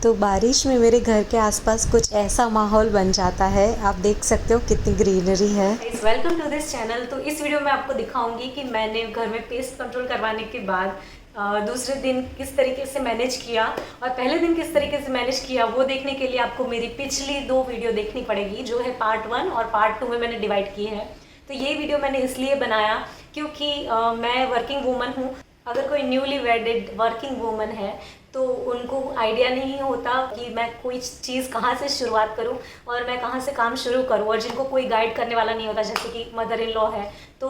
तो बारिश में मेरे घर के आसपास कुछ ऐसा माहौल बन जाता है। आप देख सकते हो कितनी ग्रीनरी है। Welcome to this channel. तो इस वीडियो में आपको दिखाऊंगी कि मैंने घर में पेस्ट कंट्रोल करवाने के बाद दूसरे दिन किस तरीके से मैनेज किया और पहले दिन किस तरीके से मैनेज किया, वो देखने के लिए आपको मेरी पिछली 2 वीडियो देखनी पड़ेगी, जो है पार्ट 1 और पार्ट 2 में मैंने डिवाइड की है। तो ये वीडियो मैंने इसलिए बनाया क्योंकि मैं वर्किंग वूमन हूँ। अगर कोई न्यूली वेडेड वर्किंग वूमन है तो उनको आइडिया नहीं होता कि मैं कोई चीज़ कहाँ से शुरुआत करूँ और मैं कहाँ से काम शुरू करूँ, और जिनको कोई गाइड करने वाला नहीं होता, जैसे कि मदर इन लॉ है, तो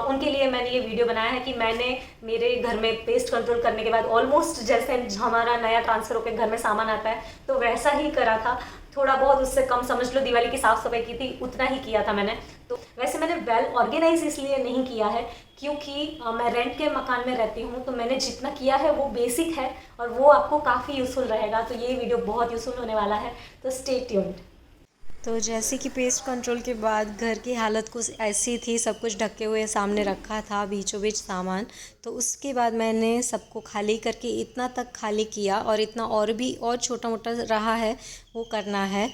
उनके लिए मैंने ये वीडियो बनाया है कि मैंने मेरे घर में पेस्ट कंट्रोल करने के बाद ऑलमोस्ट जैसे हमारा नया ट्रांसफ़र होकर घर में सामान आता है तो वैसा ही करा था। थोड़ा बहुत उससे कम समझ लो, दिवाली की साफ़ सफाई की थी उतना ही किया था मैंने। तो वैसे मैंने वेल ऑर्गेनाइज इसलिए नहीं किया है क्योंकि मैं रेंट के मकान में रहती हूँ, तो मैंने जितना किया है वो बेसिक है और वो आपको काफ़ी यूज़फुल रहेगा। तो ये वीडियो बहुत यूज़फुल होने वाला है, तो स्टे ट्यून्ड। तो जैसे कि पेस्ट कंट्रोल के बाद घर की हालत कुछ ऐसी थी, सब कुछ ढके हुए सामने रखा था, बीचों बीच सामान। तो उसके बाद मैंने सबको खाली करके इतना तक खाली किया, और इतना और भी और छोटा मोटा रहा है वो करना है।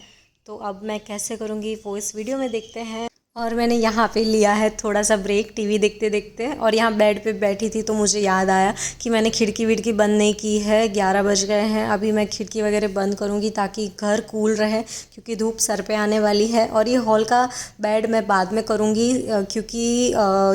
तो अब मैं कैसे करूँगी वो इस वीडियो में देखते हैं। और मैंने यहाँ पे लिया है थोड़ा सा ब्रेक टीवी देखते देखते, और यहाँ बेड पे बैठी थी तो मुझे याद आया कि मैंने खिड़की विड़की बंद नहीं की है। 11 बज गए हैं, अभी मैं खिड़की वगैरह बंद करूँगी ताकि घर कूल रहे, क्योंकि धूप सर पे आने वाली है। और ये हॉल का बेड मैं बाद में करूँगी क्योंकि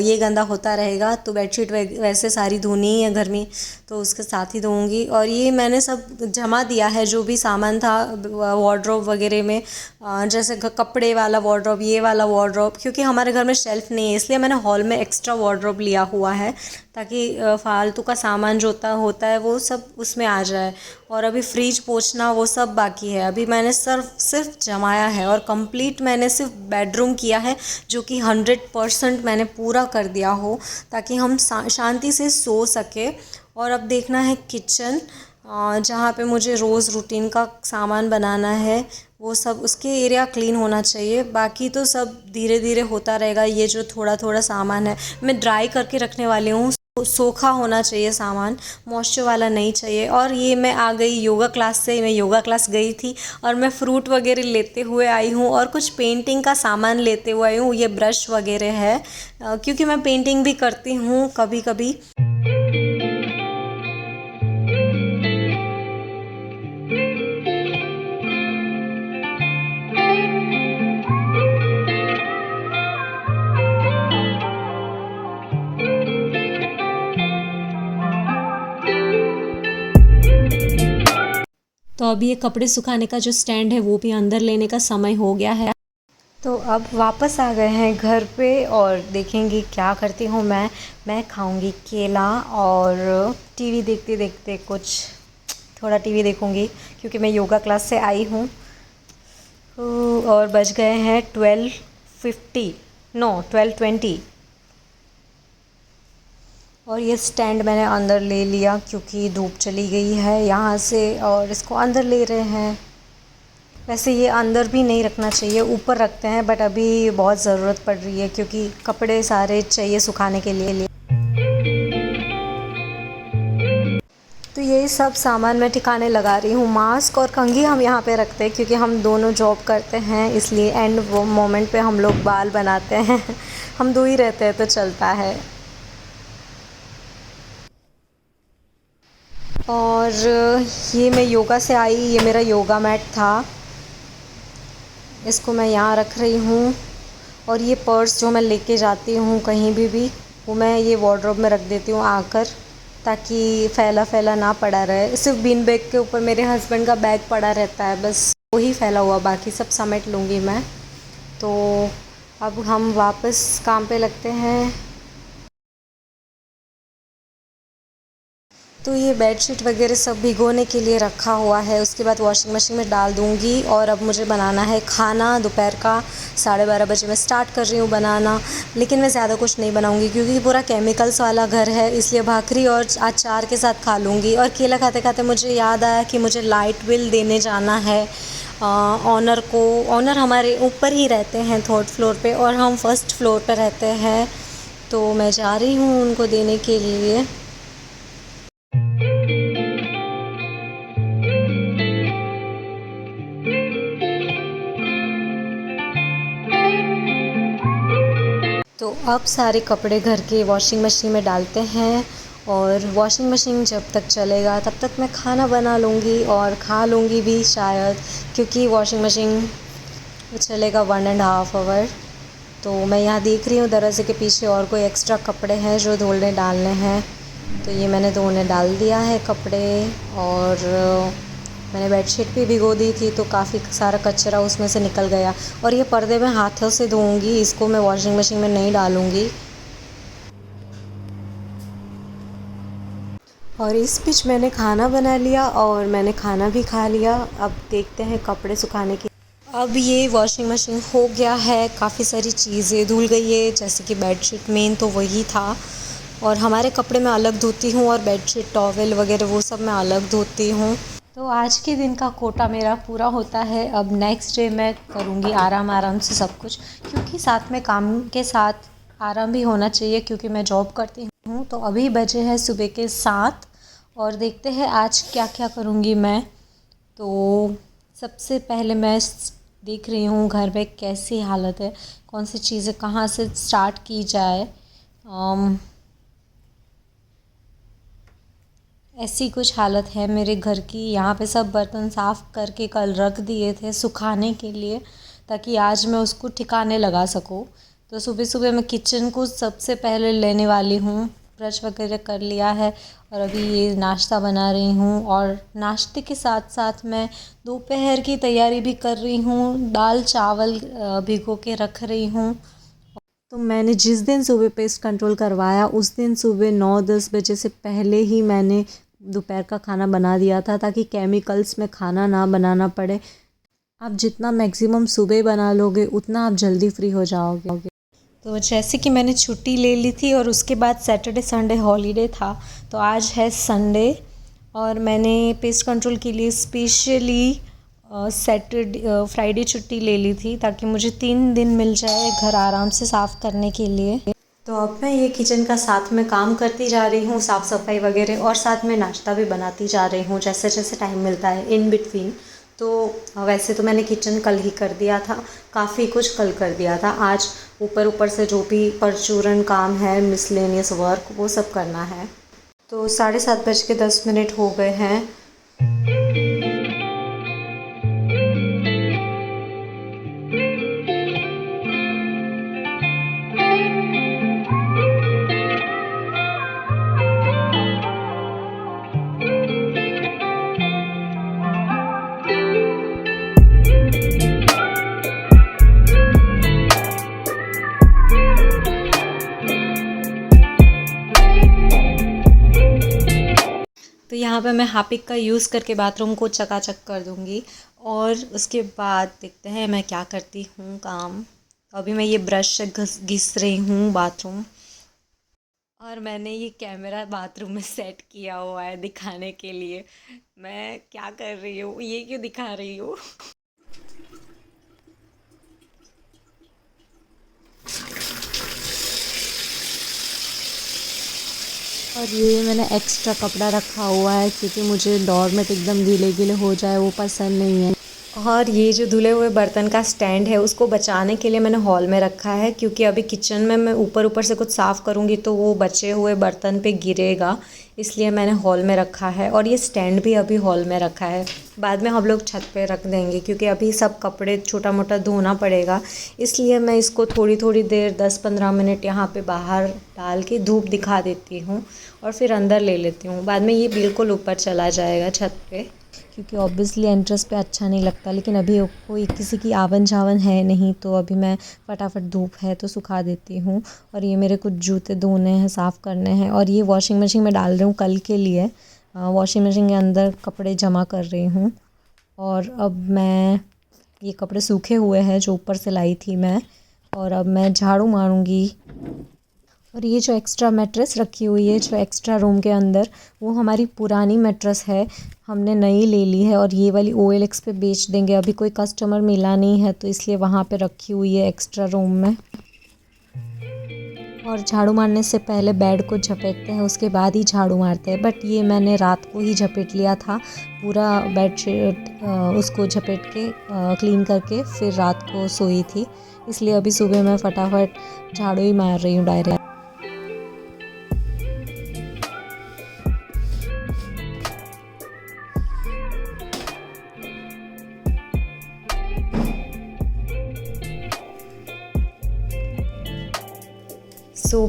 ये गंदा होता रहेगा, तो बेडशीट वैसे सारी धोनी है घर में, तो उसके साथ ही धोऊँगी। और ये मैंने सब जमा दिया है जो भी सामान था वार्डरोब वगैरह में, जैसे कपड़े वाला वार्डरोब, ये वाला वार्डरोब, क्योंकि हमारे घर में शेल्फ़ नहीं है इसलिए मैंने हॉल में एक्स्ट्रा वार्डरोब लिया हुआ है, ताकि फालतू का सामान जो होता है वो सब उसमें आ जाए। और अभी फ्रिज पोंछना वो सब बाकी है। अभी मैंने सिर्फ जमाया है, और कंप्लीट मैंने सिर्फ बेडरूम किया है, जो कि 100% मैंने पूरा कर दिया हो, ताकि हम शांति से सो सके। और अब देखना है किचन, जहाँ पे मुझे रोज़ रूटीन का सामान बनाना है, वो सब उसके एरिया क्लीन होना चाहिए। बाकी तो सब धीरे धीरे होता रहेगा। ये जो थोड़ा थोड़ा सामान है मैं ड्राई करके रखने वाली हूँ, सूखा होना चाहिए सामान, मॉइस्चर वाला नहीं चाहिए। और ये मैं आ गई योगा क्लास से, मैं योगा क्लास गई थी और मैं फ्रूट वगैरह लेते हुए आई हूँ, और कुछ पेंटिंग का सामान लेते हुए आई हूँ। ये ब्रश वगैरह है क्योंकि मैं पेंटिंग भी करती हूँ कभी कभी। तो अभी ये कपड़े सुखाने का जो स्टैंड है वो भी अंदर लेने का समय हो गया है। तो अब वापस आ गए हैं घर पे, और देखेंगे क्या करती हूँ मैं खाऊंगी केला, और टीवी देखते देखते कुछ थोड़ा टीवी देखूंगी क्योंकि मैं योगा क्लास से आई हूँ। और बज गए हैं 12:50, नो 12:20। और ये स्टैंड मैंने अंदर ले लिया क्योंकि धूप चली गई है यहाँ से, और इसको अंदर ले रहे हैं। वैसे ये अंदर भी नहीं रखना चाहिए, ऊपर रखते हैं, बट अभी बहुत ज़रूरत पड़ रही है क्योंकि कपड़े सारे चाहिए सुखाने के लिए। तो यही सब सामान मैं ठिकाने लगा रही हूँ। मास्क और कंघी हम यहाँ पे रखते हैं क्योंकि हम दोनों जॉब करते हैं, इसलिए एंड वो मोमेंट पे हम लोग बाल बनाते हैं हम दो ही रहते हैं तो चलता है। और ये मैं योगा से आई, ये मेरा योगा मैट था, इसको मैं यहाँ रख रही हूँ। और ये पर्स जो मैं लेके जाती हूँ कहीं भी वो मैं ये वार्डरोब में रख देती हूँ आकर, ताकि फैला फैला ना पड़ा रहे। सिर्फ बीन बैग के ऊपर मेरे हस्बैंड का बैग पड़ा रहता है, बस वही फैला हुआ, बाकी सब समेट लूँगी मैं। तो अब हम वापस काम पे लगते हैं। तो ये बेडशीट वगैरह सब भिगोने के लिए रखा हुआ है, उसके बाद वॉशिंग मशीन में डाल दूँगी। और अब मुझे बनाना है खाना, दोपहर का 12:30 बजे मैं स्टार्ट कर रही हूँ बनाना। लेकिन मैं ज़्यादा कुछ नहीं बनाऊँगी क्योंकि पूरा केमिकल्स वाला घर है, इसलिए भाकरी और अचार के साथ खा लूँगी। और केला खाते खाते मुझे याद आया कि मुझे लाइट बिल देने जाना है ऑनर को। ऑनर हमारे ऊपर ही रहते हैं 3rd फ्लोर पे, और हम 1st फ्लोर पे रहते हैं, तो मैं जा रही हूँ उनको देने के लिए। अब सारे कपड़े घर के वॉशिंग मशीन में डालते हैं और वॉशिंग मशीन जब तक चलेगा तब तक मैं खाना बना लूँगी और खा लूँगी भी शायद, क्योंकि वॉशिंग मशीन चलेगा 1.5 आवर। तो मैं यहाँ देख रही हूँ दरवाज़े के पीछे और कोई एक्स्ट्रा कपड़े हैं जो धोने डालने हैं, तो ये मैंने धोने डाल दिया है कपड़े। और मैंने बेडशीट भी भिगो दी थी तो काफ़ी सारा कचरा उसमें से निकल गया। और ये पर्दे मैं हाथों से धोऊंगी, इसको मैं वॉशिंग मशीन में नहीं डालूंगी। और इस बीच मैंने खाना बना लिया और मैंने खाना भी खा लिया। अब देखते हैं कपड़े सुखाने की। अब ये वॉशिंग मशीन हो गया है, काफ़ी सारी चीज़ें धुल गई है, जैसे कि बेडशीट मेन तो वही था। और हमारे कपड़े मैं अलग धोती हूँ और बेडशीट टॉवेल वगैरह वो सब मैं अलग धोती हूँ। तो आज के दिन का कोटा मेरा पूरा होता है। अब नेक्स्ट डे मैं करूँगी आराम से सब कुछ, क्योंकि साथ में काम के साथ आराम भी होना चाहिए, क्योंकि मैं जॉब करती हूँ। तो अभी बजे हैं सुबह के 7 और देखते हैं आज क्या क्या करूँगी मैं। तो सबसे पहले मैं देख रही हूँ घर में कैसी हालत है, कौन सी चीज़ें कहाँ से स्टार्ट की जाए। ऐसी कुछ हालत है मेरे घर की। यहाँ पे सब बर्तन साफ़ करके कल रख दिए थे सुखाने के लिए, ताकि आज मैं उसको ठिकाने लगा सकूँ। तो सुबह सुबह मैं किचन को सबसे पहले लेने वाली हूँ। ब्रश वगैरह कर लिया है और अभी ये नाश्ता बना रही हूँ। और नाश्ते के साथ साथ मैं दोपहर की तैयारी भी कर रही हूँ। दाल चावल भिगो के रख रही हूँ। तो मैंने जिस दिन सुबह पेस्ट कंट्रोल करवाया उस दिन सुबह 9-10 बजे से पहले ही मैंने दोपहर का खाना बना दिया था, ताकि केमिकल्स में खाना ना बनाना पड़े। आप जितना मैक्सिमम सुबह बना लोगे उतना आप जल्दी फ्री हो जाओगे। तो जैसे कि मैंने छुट्टी ले ली थी और उसके बाद सैटरडे संडे हॉलीडे था, तो आज है संडे और मैंने पेस्ट कंट्रोल के लिए स्पेशली फ्राइडे छुट्टी ले ली थी, ताकि मुझे 3 दिन मिल जाए घर आराम से साफ़ करने के लिए। तो अब मैं ये किचन का साथ में काम करती जा रही हूँ, साफ़ सफाई वगैरह, और साथ में नाश्ता भी बनाती जा रही हूँ जैसे जैसे टाइम मिलता है इन बिटवीन। तो वैसे तो मैंने किचन कल ही कर दिया था, काफ़ी कुछ कल कर दिया था। आज ऊपर से जो भी परचूरन काम है, मिसलेनियस वर्क, वो सब करना है। तो 7:30 हो गए हैं। तो यहाँ पे मैं हार्पिक का यूज़ करके बाथरूम को चकाचक कर दूँगी और उसके बाद देखते हैं मैं क्या करती हूँ काम। अभी मैं ये ब्रश से घिस रही हूँ बाथरूम, और मैंने ये कैमरा बाथरूम में सेट किया हुआ है दिखाने के लिए। मैं क्या कर रही हूँ, ये क्यों दिखा रही हूँ। और ये मैंने एक्स्ट्रा कपड़ा रखा हुआ है, क्योंकि मुझे डोरमेट एकदम गीले गीले हो जाए वो पसंद नहीं है। और ये जो धुले हुए बर्तन का स्टैंड है उसको बचाने के लिए मैंने हॉल में रखा है, क्योंकि अभी किचन में मैं ऊपर से कुछ साफ़ करूँगी तो वो बचे हुए बर्तन पे गिरेगा, इसलिए मैंने हॉल में रखा है। और ये स्टैंड भी अभी हॉल में रखा है, बाद में हम लोग छत पे रख देंगे, क्योंकि अभी सब कपड़े छोटा मोटा धोना पड़ेगा। इसलिए मैं इसको थोड़ी देर 10-15 मिनट यहाँ पे बाहर डाल के धूप दिखा देती हूँ और फिर अंदर ले लेती हूँ। बाद में ये बिल्कुल ऊपर चला जाएगा छत पे, क्योंकि ऑब्वियसली एंट्रेंस पे अच्छा नहीं लगता। लेकिन अभी कोई किसी की आवन जावन है नहीं, तो अभी मैं फटाफट धूप है तो सुखा देती हूँ। और ये मेरे कुछ जूते धोने हैं, साफ़ करने हैं, और ये वॉशिंग मशीन में डाल रही हूँ कल के लिए। वॉशिंग मशीन के अंदर कपड़े जमा कर रही हूँ। और अब मैं ये कपड़े सूखे हुए हैं जो ऊपर से लाई थी मैं, और अब मैं झाड़ू मारूंगी। और ये जो एक्स्ट्रा मैट्रेस रखी हुई है जो एक्स्ट्रा रूम के अंदर, वो हमारी पुरानी मैट्रेस है, हमने नई ले ली है और ये वाली OLX पे बेच देंगे। अभी कोई कस्टमर मिला नहीं है तो इसलिए वहाँ पे रखी हुई है एक्स्ट्रा रूम में। और झाड़ू मारने से पहले बेड को झपेटते हैं, उसके बाद ही झाड़ू मारते हैं। बट ये मैंने रात को ही झपेट लिया था, पूरा बेडशीट उसको झपेट के क्लीन करके फिर रात को सोई थी, इसलिए अभी सुबह मैं फटाफट झाड़ू ही मार रही हूँ डायरेक्ट।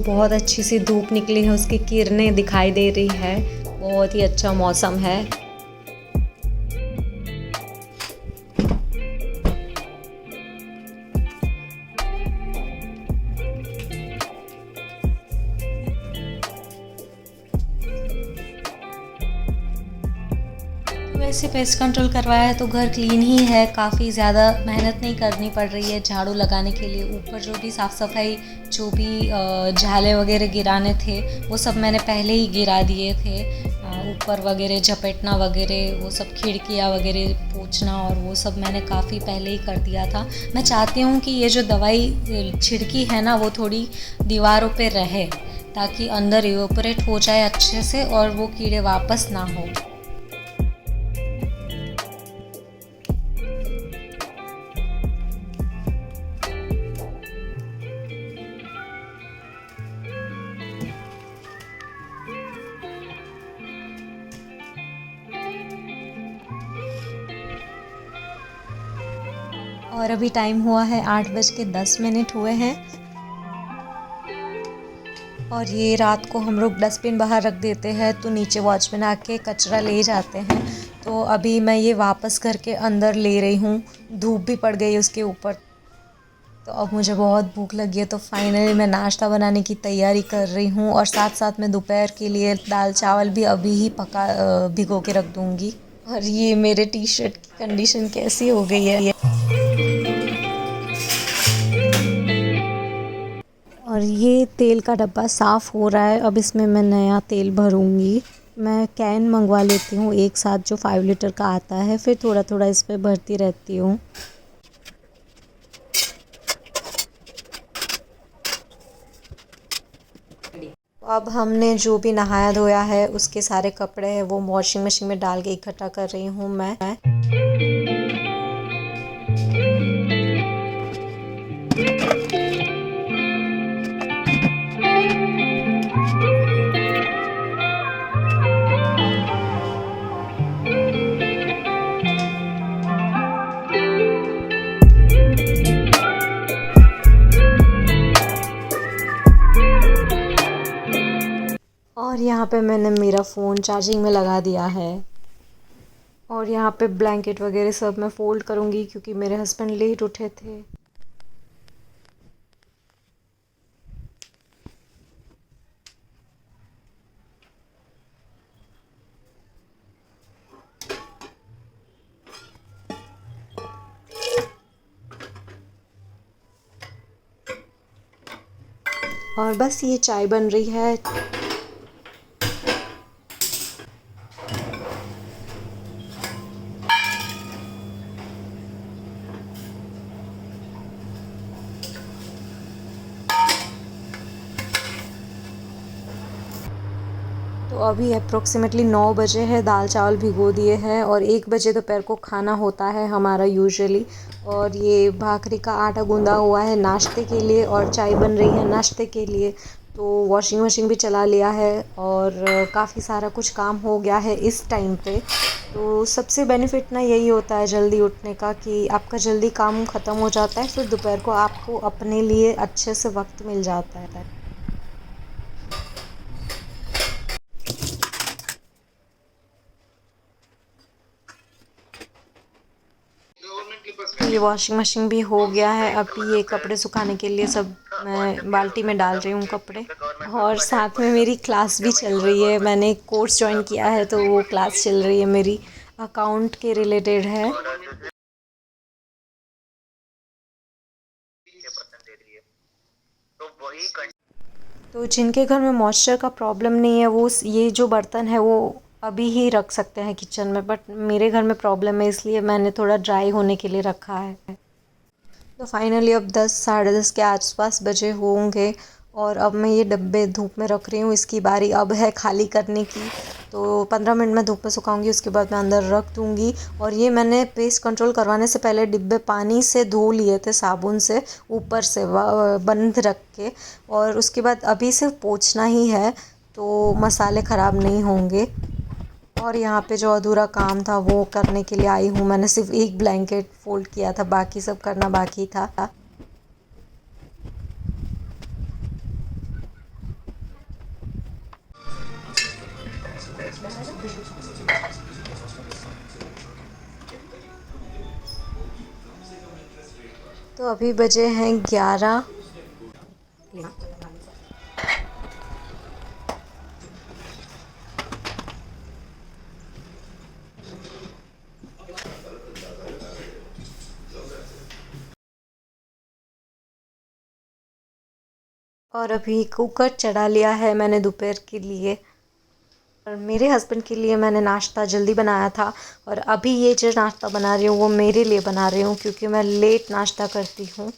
बहुत अच्छी सी धूप निकली है, उसकी किरणें दिखाई दे रही है, बहुत ही अच्छा मौसम है। वैसे पेस्ट कंट्रोल करवाया है तो घर क्लीन ही है, काफ़ी ज़्यादा मेहनत नहीं करनी पड़ रही है झाड़ू लगाने के लिए। ऊपर जो भी साफ़ सफाई, जो भी झाले वगैरह गिराने थे वो सब मैंने पहले ही गिरा दिए थे। ऊपर वगैरह झपेटना वगैरह, वो सब खिड़कियाँ वगैरह पोंछना और वो सब मैंने काफ़ी पहले ही कर दिया था। मैं चाहती हूँ कि ये जो दवाई छिड़की है ना वो थोड़ी दीवारों पे रहे, ताकि अंदर इवोपरेट हो जाए अच्छे से और वो कीड़े वापस ना हो। और अभी टाइम हुआ है 8:10 हुए हैं। और ये रात को हम लोग डस्टबिन बाहर रख देते हैं तो नीचे वॉचमैन आके कचरा ले जाते हैं। तो अभी मैं ये वापस करके अंदर ले रही हूँ, धूप भी पड़ गई उसके ऊपर। तो अब मुझे बहुत भूख लगी है तो फाइनली मैं नाश्ता बनाने की तैयारी कर रही हूँ और साथ साथ में दोपहर के लिए दाल चावल भी अभी ही भिगो के रख दूँगी। और ये मेरे टी शर्ट की कंडीशन कैसी हो गई है। और ये तेल का डब्बा साफ़ हो रहा है, अब इसमें मैं नया तेल भरूंगी। मैं कैन मंगवा लेती हूँ एक साथ, जो 5 लीटर का आता है, फिर थोड़ा थोड़ा इसमें भरती रहती हूँ। अब हमने जो भी नहाया धोया है उसके सारे कपड़े हैं वो वॉशिंग मशीन में डाल के इकट्ठा कर रही हूँ मैं। और यहाँ पे मैंने मेरा फ़ोन चार्जिंग में लगा दिया है। और यहाँ पे ब्लैंकेट वगैरह सब मैं फ़ोल्ड करूँगी क्योंकि मेरे हस्बैंड लेट उठे थे। और बस ये चाय बन रही है। तो अभी अप्रोक्सीमेटली 9 बजे है, दाल चावल भिगो दिए हैं और 1 बजे दोपहर को खाना होता है हमारा यूजुअली। और ये भाकरी का आटा गूंदा हुआ है नाश्ते के लिए और चाय बन रही है नाश्ते के लिए। तो वॉशिंग मशीन भी चला लिया है और काफ़ी सारा कुछ काम हो गया है इस टाइम पे। तो सबसे बेनिफिट ना यही होता है जल्दी उठने का, कि आपका जल्दी काम ख़त्म हो जाता है, फिर दोपहर को आपको अपने लिए अच्छे से वक्त मिल जाता है। ये वॉशिंग मशीन भी हो गया है। अभी ये कपड़े सुखाने के लिए सब मैं बाल्टी में डाल रही हूँ कपड़े। और साथ में मेरी क्लास भी चल रही है, मैंने एक कोर्स ज्वाइन किया है तो वो क्लास चल रही है मेरी, अकाउंट के रिलेटेड है। तो जिनके घर में मॉइस्चर का प्रॉब्लम नहीं है वो ये जो बर्तन है वो अभी ही रख सकते हैं किचन में, बट मेरे घर में प्रॉब्लम है इसलिए मैंने थोड़ा ड्राई होने के लिए रखा है। तो फाइनली अब 10 साढ़े 10 के आसपास बजे होंगे और अब मैं ये डब्बे धूप में रख रही हूँ। इसकी बारी अब है खाली करने की। तो 15 मिनट में धूप में सुखाऊंगी, उसके बाद मैं अंदर रख दूंगी। और ये मैंने पेस्ट कंट्रोल करवाने से पहले डिब्बे पानी से धो लिए थे, साबुन से ऊपर से बंद रख के। और उसके बाद अभी सिर्फ पोंछना ही है, तो मसाले ख़राब नहीं होंगे। और यहाँ पे जो अधूरा काम था वो करने के लिए आई हूँ। मैंने सिर्फ एक ब्लैंकेट फोल्ड किया था, बाकी सब करना बाकी था। तो अभी बजे हैं 11। और अभी कुकर चढ़ा लिया है मैंने दोपहर के लिए। और मेरे हस्बैंड के लिए मैंने नाश्ता जल्दी बनाया था। और अभी ये जो नाश्ता बना रही हूँ वो मेरे लिए बना रही हूँ, क्योंकि मैं लेट नाश्ता करती हूँ।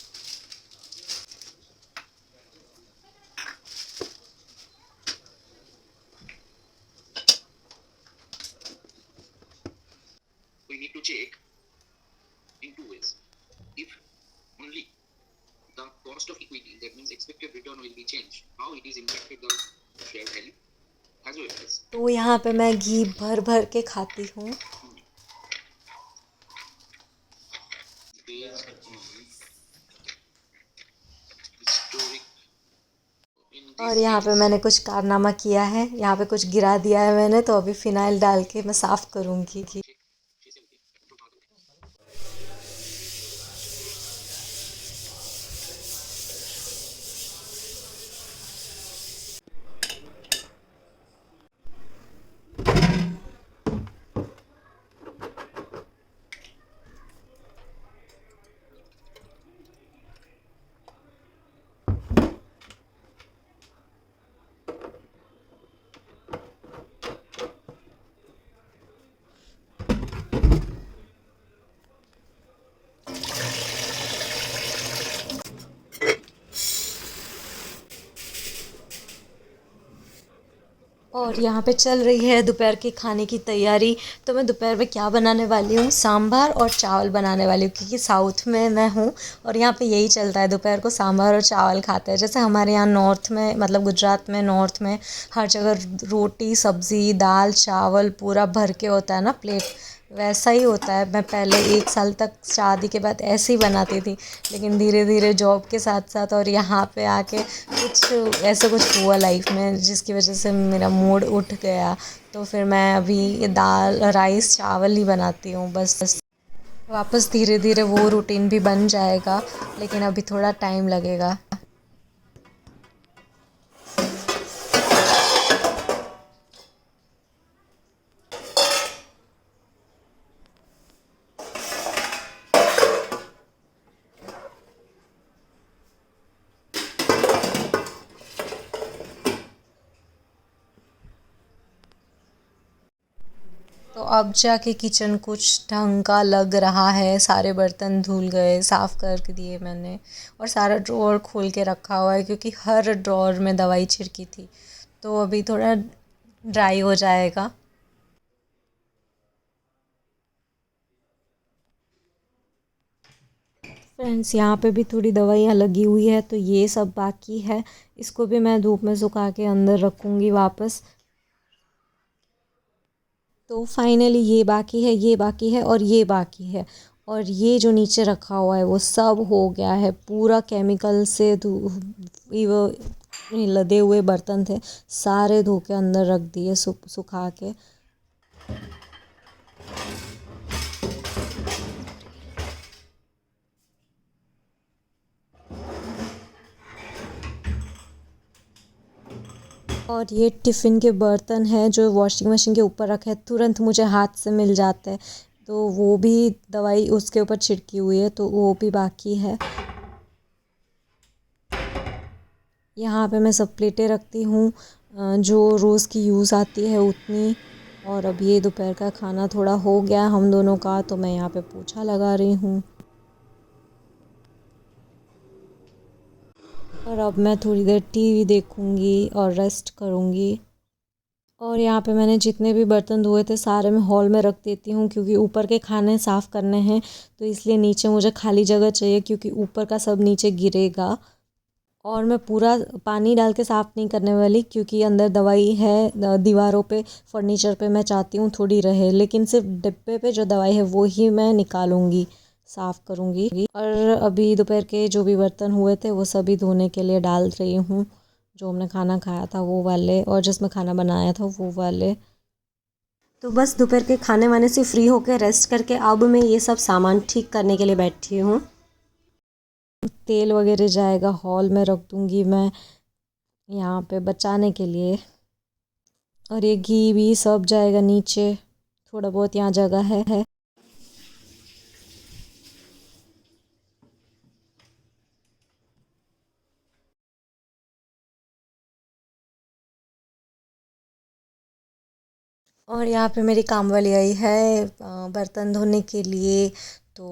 We need to check in two ways. If only the cost of equity, that means expected return will be changed, how it is impacted the share value as well as तो यहाँ पे मैं घी भर भर के खाती हूँ। based on historic. In और this यहाँ पे case, मैंने कुछ कारनामा किया है, यहाँ पे कुछ गिरा दिया है मैंने, तो अभी फ़िनाइल डाल के मैं साफ़ करूँगी। और यहाँ पे चल रही है दोपहर के खाने की तैयारी। तो मैं दोपहर में क्या बनाने वाली हूँ, सांभर और चावल बनाने वाली हूँ, क्योंकि साउथ में मैं हूँ और यहाँ पे यही चलता है, दोपहर को सांभर और चावल खाते हैं। जैसे हमारे यहाँ नॉर्थ में, मतलब गुजरात में, नॉर्थ में हर जगह रोटी सब्ज़ी दाल चावल पूरा भर के होता है ना प्लेट, वैसा ही होता है। मैं पहले 1 साल तक शादी के बाद ऐसे ही बनाती थी, लेकिन धीरे धीरे जॉब के साथ साथ और यहाँ पे आके कुछ ऐसा कुछ हुआ लाइफ में, जिसकी वजह से मेरा मूड उठ गया। तो फिर मैं अभी दाल राइस चावल ही बनाती हूँ बस। वापस धीरे धीरे वो रूटीन भी बन जाएगा, लेकिन अभी थोड़ा टाइम लगेगा। तो अब जाके किचन कुछ ढंग का लग रहा है। सारे बर्तन धुल गए, साफ़ कर दिए मैंने, और सारा ड्रॉअर खोल के रखा हुआ है, क्योंकि हर ड्रॉअर में दवाई छिड़की थी। तो अभी थोड़ा ड्राई हो जाएगा। फ्रेंड्स, यहाँ पे भी थोड़ी दवाइयाँ लगी हुई है, तो ये सब बाकी है। इसको भी मैं धूप में सुखा के अंदर रखूँगी वापस। तो फाइनली ये बाकी है, ये बाकी है और ये बाकी है। और ये जो नीचे रखा हुआ है वो सब हो गया है पूरा केमिकल से वो लदे हुए बर्तन थे, सारे धो के अंदर रख दिए सुखा के। और ये टिफ़िन के बर्तन हैं जो वॉशिंग मशीन के ऊपर रखे हैं, तुरंत मुझे हाथ से मिल जाते हैं। तो वो भी दवाई उसके ऊपर छिड़की हुई है, तो वो भी बाकी है। यहाँ पे मैं सब प्लेटें रखती हूँ, जो रोज़ की यूज़ आती है उतनी। और अब ये दोपहर का खाना थोड़ा हो गया हम दोनों का, तो मैं यहाँ पे पोछा लगा रही हूँ। और अब मैं थोड़ी देर टीवी देखूँगी और रेस्ट करूँगी। और यहाँ पे मैंने जितने भी बर्तन धोए थे सारे मैं हॉल में रख देती हूँ, क्योंकि ऊपर के खाने साफ़ करने हैं तो इसलिए नीचे मुझे खाली जगह चाहिए, क्योंकि ऊपर का सब नीचे गिरेगा। और मैं पूरा पानी डाल के साफ़ नहीं करने वाली, क्योंकि अंदर दवाई है दीवारों पे, फर्नीचर पे मैं चाहती हूँ थोड़ी रहे, लेकिन सिर्फ डिब्बे पे जो दवाई है वो ही मैं निकालूंगी, साफ़ करूँगी। और अभी दोपहर के जो भी बर्तन हुए थे वो सभी धोने के लिए डाल रही हूँ, जो हमने खाना खाया था वो वाले, और जिसमें खाना बनाया था वो वाले। तो बस दोपहर के खाने वाने से फ्री होकर रेस्ट करके अब मैं ये सब सामान ठीक करने के लिए बैठी हूँ। तेल वगैरह जाएगा हॉल में रख दूँगी मैं यहाँ पे बचाने के लिए, और ये घी भी सब जाएगा नीचे, थोड़ा बहुत यहाँ जगह है। और यहाँ पे मेरी काम वाली आई है बर्तन धोने के लिए, तो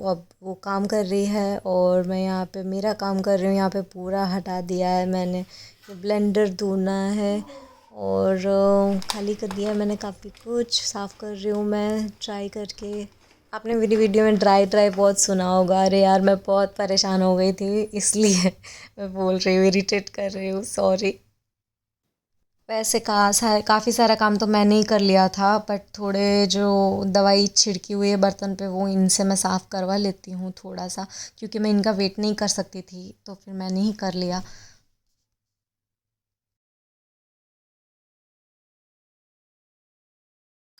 अब वो काम कर रही है और मैं यहाँ पे मेरा काम कर रही हूँ। यहाँ पे पूरा हटा दिया है मैंने, ये ब्लेंडर धोना है और खाली कर दिया है मैंने, काफ़ी कुछ साफ़ कर रही हूँ मैं ट्राई करके। आपने मेरी वीडियो में ड्राई ड्राई बहुत सुना होगा, अरे यार मैं बहुत परेशान हो गई थी इसलिए मैं बोल रही हूँ, इरिटेट कर रही हूँ, सॉरी। वैसे काफ़ी सारा काम तो मैंने ही कर लिया था, बट थोड़े जो दवाई छिड़की हुई है बर्तन पे वो इनसे मैं साफ़ करवा लेती हूँ थोड़ा सा, क्योंकि मैं इनका वेट नहीं कर सकती थी तो फिर मैंने ही कर लिया।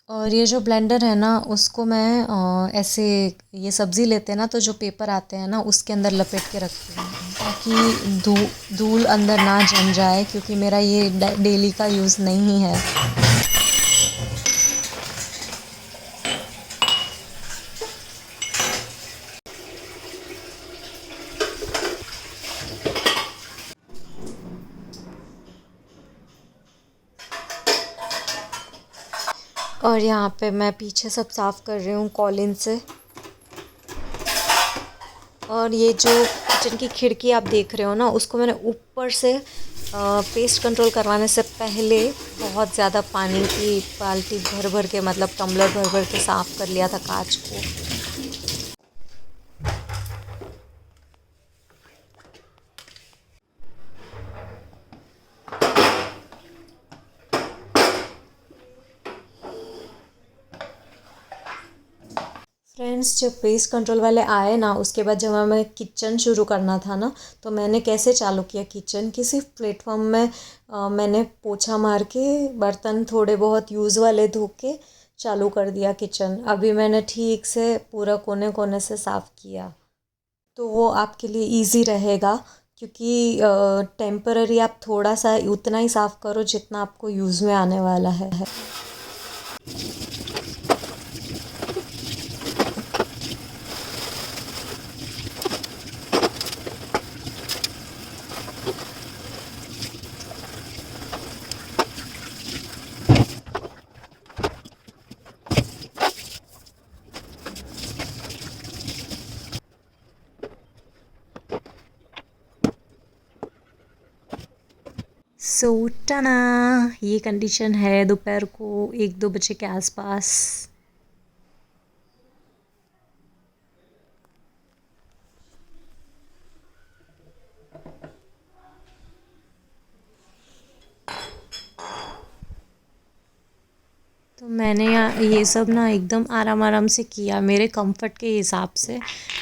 और ये जो ब्लेंडर है ना उसको मैं ऐसे, ये सब्ज़ी लेते हैं ना तो जो पेपर आते हैं ना उसके अंदर लपेट के रखती हूँ, ताकि धूल अंदर ना जम जाए, क्योंकि मेरा ये डेली का यूज़ नहीं है। और यहाँ पे मैं पीछे सब साफ़ कर रही हूँ कॉलिन से। और ये जो किचन की खिड़की आप देख रहे हो ना उसको मैंने ऊपर से पेस्ट कंट्रोल करवाने से पहले बहुत ज़्यादा पानी की बाल्टी भर भर के, मतलब टम्बलर भर भर के साफ़ कर लिया था कांच को। फ्रेंड्स, जब पेस्ट कंट्रोल वाले आए ना उसके बाद जब हमें किचन शुरू करना था ना, तो मैंने कैसे चालू किया किचन की, सिर्फ प्लेटफॉर्म में मैंने पोछा मार के बर्तन थोड़े बहुत यूज़ वाले धो के चालू कर दिया किचन। अभी मैंने ठीक से पूरा कोने कोने से साफ़ किया, तो वो आपके लिए इजी रहेगा, क्योंकि टेम्पररी आप थोड़ा सा उतना ही साफ़ करो जितना आपको यूज़ में आने वाला है। सो टना, ये कंडीशन है दोपहर को 1-2 बजे के आसपास। तो मैंने ये सब ना एकदम आराम आराम से किया, मेरे कंफर्ट के हिसाब से।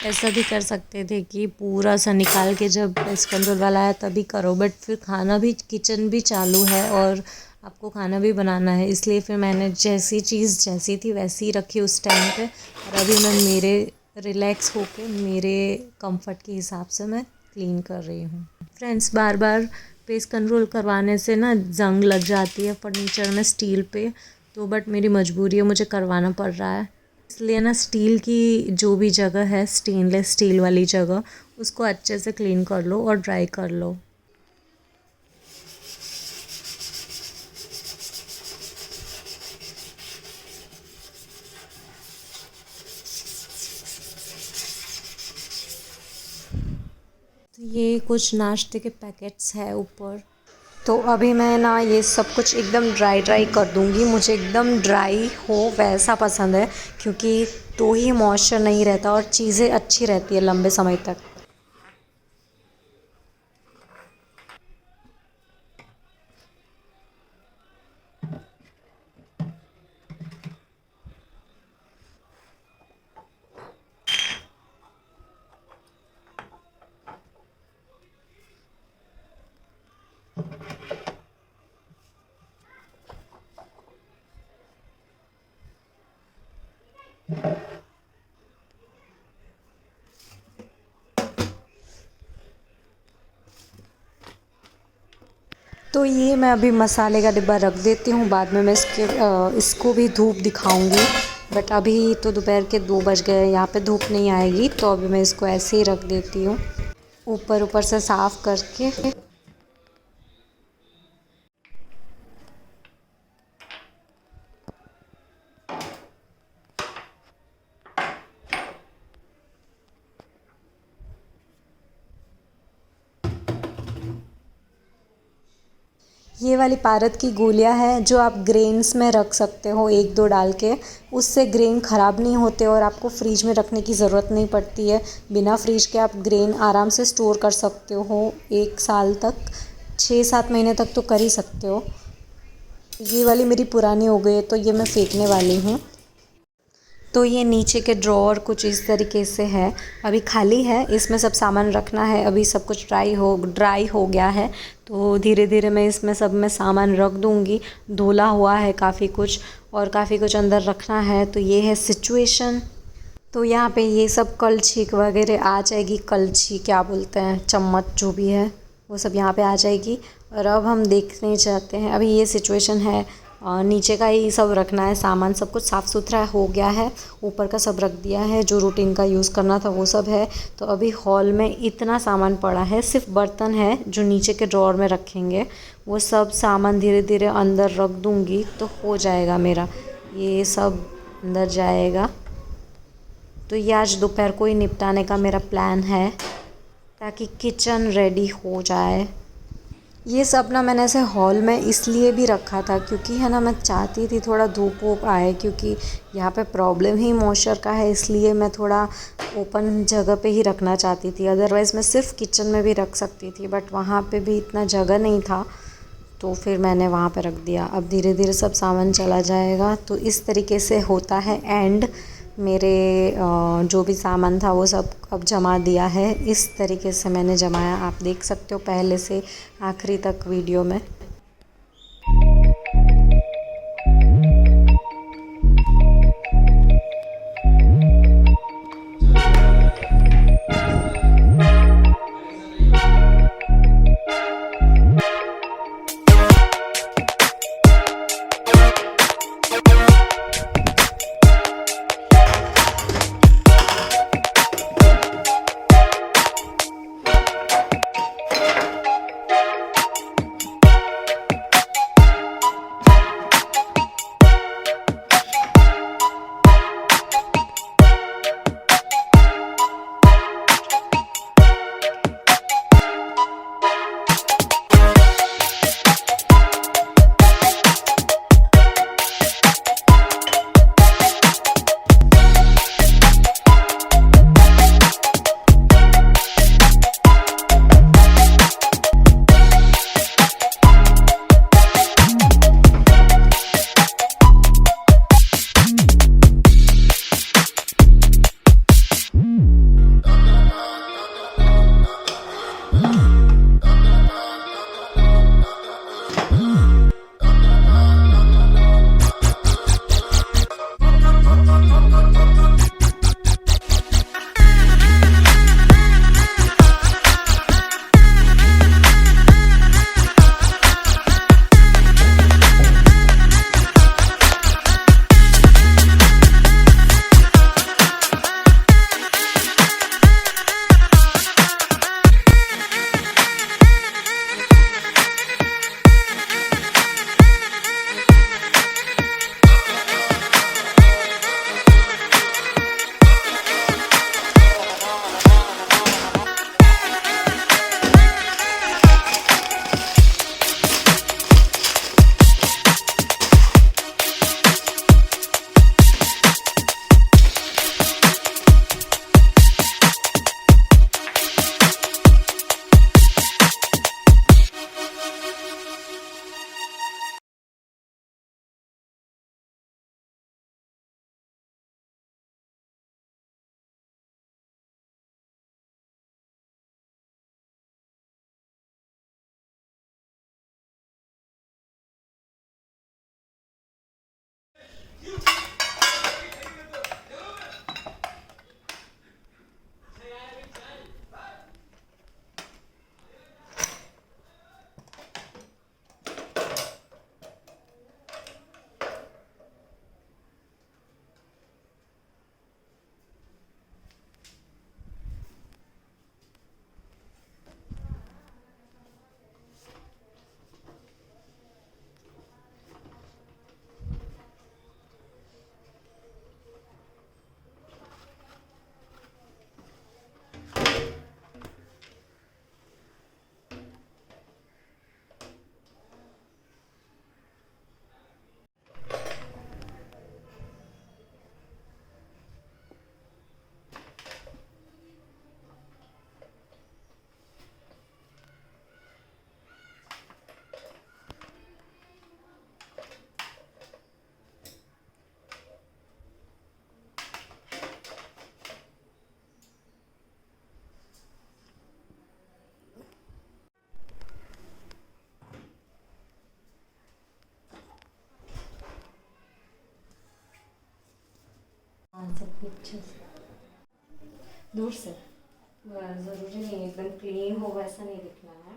ऐसा भी कर सकते थे कि पूरा सा निकाल के जब पेस्ट कंट्रोल वाला आया तभी करो, बट फिर खाना भी, किचन भी चालू है और आपको खाना भी बनाना है, इसलिए फिर मैंने जैसी चीज़ जैसी थी वैसी ही रखी उस टाइम पे। और अभी मैं मेरे रिलैक्स होके मेरे कंफर्ट के हिसाब से मैं क्लीन कर रही हूँ। फ्रेंड्स, बार बार पेस्ट कंट्रोल करवाने से ना जंग लग जाती है फर्नीचर में, स्टील पे, तो बट मेरी मजबूरी है, मुझे करवाना पड़ रहा है। इसलिए ना स्टील की जो भी जगह है, स्टेनलेस स्टील वाली जगह, उसको अच्छे से क्लीन कर लो और ड्राई कर लो। तो ये कुछ नाश्ते के पैकेट्स है ऊपर, तो अभी मैं ना ये सब कुछ एकदम ड्राई ड्राई कर दूँगी। मुझे एकदम ड्राई हो वैसा पसंद है, क्योंकि तो ही मॉइस्चर नहीं रहता और चीज़ें अच्छी रहती है लंबे समय तक। तो ये मैं अभी मसाले का डिब्बा रख देती हूँ, बाद में मैं इसको भी धूप दिखाऊंगी। बट अभी तो दोपहर के 2 बज गए, यहाँ पे धूप नहीं आएगी, तो अभी मैं इसको ऐसे ही रख देती हूँ ऊपर ऊपर से साफ़ करके। ये वाली पारद की गोलियां हैं जो आप ग्रेन्स में रख सकते हो 1-2 डाल के। उससे ग्रेन ख़राब नहीं होते और आपको फ्रिज में रखने की ज़रूरत नहीं पड़ती है। बिना फ्रिज के आप ग्रेन आराम से स्टोर कर सकते हो 1 साल तक, 6-7 महीने तक तो कर ही सकते हो। ये वाली मेरी पुरानी हो गई है तो ये मैं फेंकने वाली हूँ। तो ये नीचे के ड्रॉअर कुछ इस तरीके से है, अभी खाली है, इसमें सब सामान रखना है। अभी सब कुछ ड्राई हो गया है, तो धीरे धीरे मैं इसमें सब में सामान रख दूँगी। धुला हुआ है काफ़ी कुछ और काफ़ी कुछ अंदर रखना है, तो ये है सिचुएशन। तो यहाँ पे ये सब कलछी वगैरह आ जाएगी, कलछी क्या बोलते हैं, चम्मच जो भी है वो सब यहाँ पे आ जाएगी। और अब हम देखने जाते हैं, अभी ये सिचुएशन है। नीचे का ही सब रखना है सामान, सब कुछ साफ़ सुथरा हो गया है, ऊपर का सब रख दिया है, जो रूटीन का यूज़ करना था वो सब है। तो अभी हॉल में इतना सामान पड़ा है, सिर्फ बर्तन है जो नीचे के ड्रॉअर में रखेंगे। वो सब सामान धीरे धीरे अंदर रख दूँगी तो हो जाएगा मेरा, ये सब अंदर जाएगा। तो ये आज दोपहर को ही निपटाने का मेरा प्लान है, ताकि किचन रेडी हो जाए। ये सब ना मैंने ऐसे हॉल में इसलिए भी रखा था क्योंकि है ना, मैं चाहती थी थोड़ा धूप वूप आए, क्योंकि यहाँ पे प्रॉब्लम ही मॉइस्चर का है, इसलिए मैं थोड़ा ओपन जगह पे ही रखना चाहती थी। अदरवाइज़ मैं सिर्फ किचन में भी रख सकती थी, बट वहाँ पे भी इतना जगह नहीं था, तो फिर मैंने वहाँ पे रख दिया। अब धीरे धीरे सब सामान चला जाएगा। तो इस तरीके से होता है एंड। मेरे जो भी सामान था वो सब अब जमा दिया है, इस तरीके से मैंने जमाया, आप देख सकते हो पहले से आखिरी तक वीडियो में। सकती अच्छे से दूर से, ज़रूरी नहीं एकदम क्लीन हो वैसा नहीं दिखना है।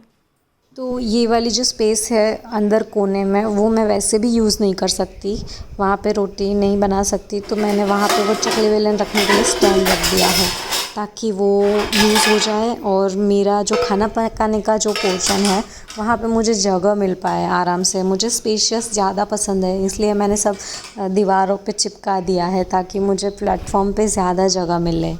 तो ये वाली जो स्पेस है अंदर कोने में, वो मैं वैसे भी यूज़ नहीं कर सकती, वहाँ पे रोटी नहीं बना सकती, तो मैंने वहाँ पे वो चकले बेलन रखने के लिए स्टैंड रख दिया है ताकि वो यूज़ हो जाए और मेरा जो खाना पकाने का जो पोर्शन है वहाँ पे मुझे जगह मिल पाए आराम से। मुझे स्पेशियस ज़्यादा पसंद है, इसलिए मैंने सब दीवारों पे चिपका दिया है ताकि मुझे प्लेटफॉर्म पे ज़्यादा जगह मिले।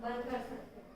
बंद कर सकते हैं।